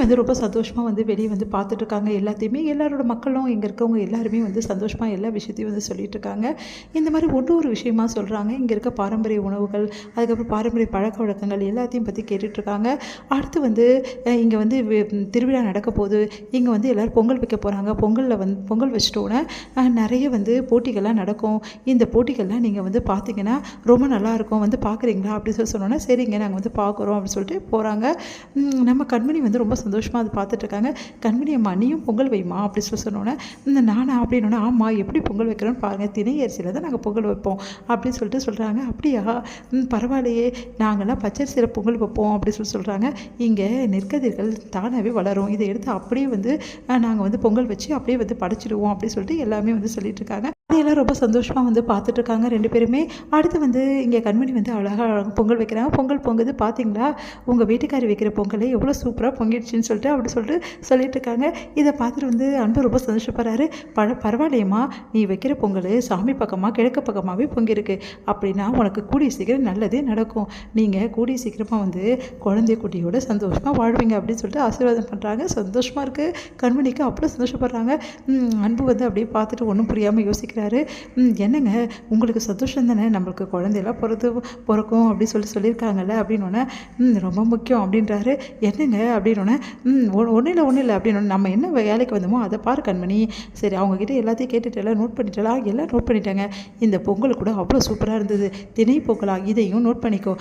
வந்து ரொம்ப சந்தோஷமாக வந்து வெளியே வந்து பார்த்துட்ருக்காங்க எல்லாத்தையுமே. எல்லாரோட மக்களும் இங்கே இருக்கவங்க எல்லாருமே வந்து சந்தோஷமாக எல்லா விஷயத்தையும் வந்து சொல்லிகிட்ருக்காங்க. இந்த மாதிரி ஒரு விஷயமா சொல்கிறாங்க. இங்கே இருக்க பாரம்பரிய உணவுகள், அதுக்கப்புறம் பாரம்பரிய பழக்கவழக்கங்கள் எல்லாத்தையும் பற்றி கேட்டுட்ருக்காங்க. அடுத்து வந்து இங்கே வந்து திருவிழா நடக்க போகுது. இங்கே வந்து எல்லோரும் பொங்கல் வைக்க போகிறாங்க. பொங்கல் வச்சிட்டோன்னே நிறைய வந்து போட்டிகள்லாம் நடக்கும். இந்த போட்டிகள்லாம் நீங்கள் வந்து பார்த்தீங்கன்னா ரொம்ப நல்லாயிருக்கும், வந்து பார்க்குறீங்களா அப்படின்னு சொல்லி சொன்னோன்னே, சரிங்க நாங்கள் வந்து பார்க்குறோம் அப்படின்னு சொல்லிட்டு போகிறாங்க. நம்ம கண்மணி வந்து ரொம்ப சந்தோஷமாக அதை பார்த்துட்ருக்காங்க. கண்மணி அம்மா நீயும் பொங்கல் வைமா அப்படி சொல்லி சொன்னோன்னே, நானா அப்படின்னோடனே, ஆமாம் எப்படி பொங்கல் வைக்கிறோன்னு பாருங்கள், திணை அரிசியில் தான் நாங்கள் பொங்கல் வைப்போம் அப்படின்னு சொல்லிட்டு சொல்கிறாங்க. அப்படியா, பரவாயில்லையே, நாங்கள்லாம் பச்சரிசியில் பொங்கல் வைப்போம் அப்படி சொல்கிறாங்க. இங்கே நெற்கதிர்கள் தானாகவே வளரும், இதை எடுத்து அப்படியே வந்து நாங்கள் வந்து பொங்கல் வச்சு அப்படியே வந்து படைச்சிடுவோம் அப்படின்னு சொல்லிட்டு எல்லாமே வந்து சொல்லிட்டு இருக்காங்க. அதையெல்லாம் ரொம்ப சந்தோஷமாக வந்து பார்த்துட்ருக்காங்க 2 பேருமே. அடுத்து வந்து இங்கே கண்மணி வந்து அழகாக பொங்கல் வைக்கிறாங்க. பொங்கல் பொங்குது பார்த்தீங்களா, உங்கள் வீட்டுக்காரி வைக்கிற பொங்கல் எவ்வளோ சூப்பராக பொங்கிடுச்சின்னு சொல்லிட்டு அப்படி சொல்லிட்டு இருக்காங்க. இதை பார்த்துட்டு வந்து அன்பு ரொம்ப சந்தோஷப்படுறாரு. பரவாயில்லையம்மா, நீ வைக்கிற பொங்கல் சாமி பக்கமாக கிழக்கு பக்கமாகவே பொங்கியிருக்கு, அப்படின்னா உனக்கு கூடிய சீக்கிரம் நல்லதே நடக்கும், நீங்கள் கூடிய சீக்கிரமாக வந்து குழந்தைய குட்டியோட சந்தோஷமாக வாழ்வீங்க அப்படின்னு சொல்லிட்டு ஆசீர்வாதம் பண்ணுறாங்க. சந்தோஷமாக இருக்குது கண்மணிக்கு, அவ்வளோ சந்தோஷப்படுறாங்க. அன்பு வந்து அப்படியே பார்த்துட்டு ஒன்றும் புரியாமல் யோசிக்கிறாரு. என்னங்க உங்களுக்கு சந்தோஷம் தானே, நம்மளுக்கு குழந்தையெல்லாம் பிறக்கும் அப்படின்னு சொல்லியிருக்காங்கல்ல அப்படின்னோடனே, ரொம்ப முக்கியம் அப்படின்றாரு. என்னங்க அப்படின்னோடனே, ஒன்றும் இல்லை அப்படின்னு, நம்ம என்ன வேலைக்கு வந்தோமோ அதை பாரு கண்மணி, சரி அவங்கக்கிட்ட எல்லாத்தையும் கேட்டுட்டு எல்லாம் நோட் பண்ணிட்டா, எல்லாம் நோட் பண்ணிட்டாங்க, இந்த பொங்கல் கூட அவ்வளோ சூப்பராக இருந்தது, திணை பொங்கலா, இதையும் நோட் பண்ணிக்கோ,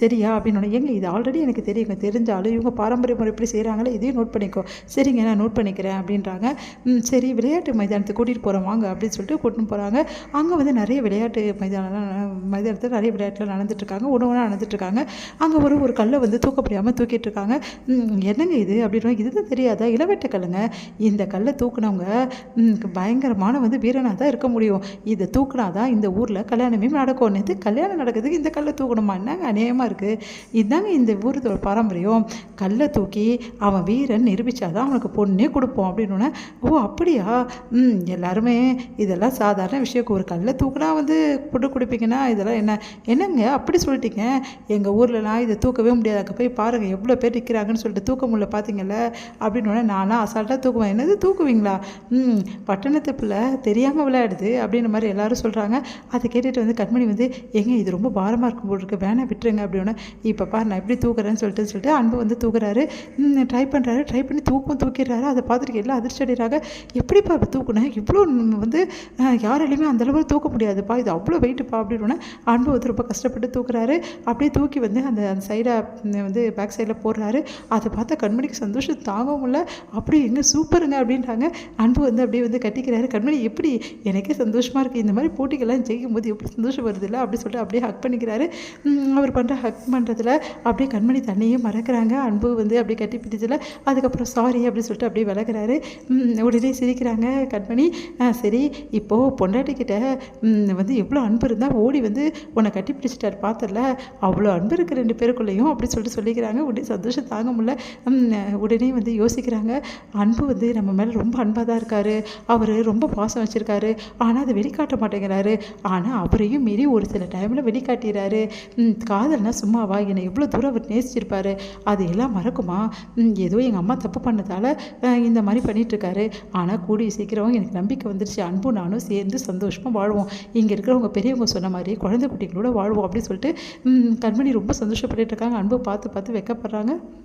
சரியா அப்படின்னோடனே, எங்க இது ஆல்ரெடி எனக்கு தெரியுங்க, தெரிஞ்சாலும் இவங்க பாரம்பரிய முறை எப்படி செய்கிறாங்களே இதையும் நோட் பண்ணிக்கோ, சரிங்க நான் நோட் பண்ணிக்கிறேன் அப்படின்றாங்க. சரி விளையாட்டு மைதானத்துக்கு கூட்டிகிட்டு போகிறோம் வாங்க அப்படின்னு சொல்லிட்டு கூட்டின்னு போகிறாங்க. அங்கே வந்து நிறைய விளையாட்டு மைதானத்தில் நிறைய விளையாட்டுலாம் நடந்துட்டுருக்காங்க, ஒன்று நடந்துட்டுருக்காங்க. அங்கே ஒரு கல்லை வந்து தூக்க முடியாமல் தூக்கிட்டு இருக்காங்க. என்னங்க இது அப்படின்னா, இதுதான் தெரியாதா, இளவட்ட கல்லுங்க, இந்த கல்லை தூக்குனவங்க பயங்கரமான வந்து வீரனாக தான் இருக்க முடியும், இதை தூக்குனா தான் இந்த ஊரில் கல்யாணமே நடக்கும், நேற்று கல்யாணம் நடக்கிறதுக்கு இந்த கல்லை தூக்கணுமா, என்னங்க அநியாயமாக இருக்குது, இதுதாங்க இந்த ஊரோட பாரம்பரியம், கல்லை தூக்கி அவன் வீரன் நிரூபித்தாதான் அவனுக்கு பொண்ணே கொடுப்போம் அப்படின்னோடனே, ஓ அப்படியா, எல்லாருமே இதெல்லாம் சாதாரண விஷயம், ஒரு கல்லை தூக்குனா வந்து பொண்ணு கொடுப்பீங்கன்னா இதெல்லாம் என்னங்க அப்படி சொல்லிட்டீங்க, எங்கள் ஊர்லலாம் இதை தூக்கவே முடியாது, அங்கே போய் பாருங்கள் எவ்வளோ பேர் நிற்கிறாங்கன்னு சொல்லிட்டு தூக்க முடியல பார்த்தீங்கல்ல அப்படின்னோடனே, நான்லாம் அசால்ட்டாக தூக்குவேன், என்னது தூக்குவீங்களா, பட்டணத்து பிள்ளை தெரியாமல் விளையாடுது அப்படின்ற மாதிரி எல்லாரும் சொல்கிறாங்க. அதை கேட்டுட்டு வந்து கண்மணி வந்து, ஏங்க இது ரொம்ப பாரமாக இருக்கும் போல் இருக்கு, வேணாம் விட்டுருங்க அப்படின்னா, இப்போ பாரு நான் எப்படி தூக்குறேன்னு சொல்லிட்டு அன்பு வந்து தூக்குறாரு. ட்ரை பண்ணி தூக்கிடுறாரு. அதை பார்த்துட்டு எல்லாம் அதிர்ச்சி அடைகிறாங்க. எப்படிப்பா இப்போ தூக்குனேன், இவ்வளோ வந்து யாராலையுமே அந்தளவுக்கு தூக்க முடியாதுப்பா, இது அவ்வளோ வெயிட்டுப்பா அப்படின்னா, அன்பு வந்து ரொம்ப கஷ்டப்பட்டு தூக்குறாரு. அப்படியே தூக்கி வந்து அந்த சைடாக வந்து பேக் சைடில் போடுறாரு. அதை பார்த்தா கண்மணிக்கு சந்தோஷம் தாங்கவும் இல்லை. அப்படி எங்கே சூப்பருங்க அப்படின்றாங்க. அன்பு வந்து அப்படியே வந்து கட்டிக்கிறாரு. கண்மணி எப்படி, எனக்கே சந்தோஷமாக இருக்குது, இந்த மாதிரி போட்டிகள்லாம் ஜெயிக்கும் போது எப்படி சந்தோஷம் வருது இல்லை அப்படி சொல்லிட்டு அப்படியே ஹக் பண்ணிக்கிறாரு. அவர் பண்ணுற ஹக் பண்ணுறதுல அப்படியே கண்மணி தண்ணியும் மறக்கிறாங்க. அன்பு வந்து அப்படியே கட்டி பிடிச்சதில் அதுக்கப்புறம் சாரி அப்படின்னு சொல்லிட்டு அப்படியே விலகிறாரு. உடனே சிரிக்கிறாங்க கண்மணி. சரி இப்போது பொண்டாட்டிக்கிட்ட வந்து எவ்வளோ அன்பு இருந்தால் ஓடி வந்து உன்னை கட்டி பிடிச்சிட்டாரு பார்த்தல, அவ்வளோ அன்பு இருக்குது 2 பேருக்குள்ளேயும் அப்படி சொல்லிக்கிறாங்க. உடனே சந்தோஷம் தாங்க முடியல. உடனே வந்து யோசிக்கிறாங்க, அன்பு வந்து நம்ம மேலே ரொம்ப அன்பாக தான் இருக்கார், அவர் ரொம்ப பாசம் வச்சுருக்காரு, ஆனால் அதை வெளிக்காட்ட மாட்டேங்கிறாரு, ஆனால் அவரையும் மீறி ஒரு சில டைமில் வெளிக்காட்டிடுறாரு. காதல்னா சும்மாவா, என்னை எவ்வளோ தூரம் அவர் நேசிச்சிருப்பார், அது எல்லாம் மறக்குமா, ஏதோ எங்கள் அம்மா தப்பு பண்ணதால் இந்த மாதிரி பண்ணிகிட்ருக்காரு, ஆனால் கூடிய சீக்கிரம் எனக்கு நம்பிக்கை வந்துருச்சு, அன்பு நானும் சேர்ந்து சந்தோஷமாக வாழ்வோம், இங்கே இருக்கிறவங்க பெரியவங்க சொன்ன மாதிரி குழந்தை குட்டிகளோட வாழ்வோம் அப்படின்னு சொல்லிட்டு கண்மணி ரொம்ப சந்தோஷப்பட்டுட்டு இருக்காங்க. அன்பு பார்த்து வெக்கப்படுறாங்க.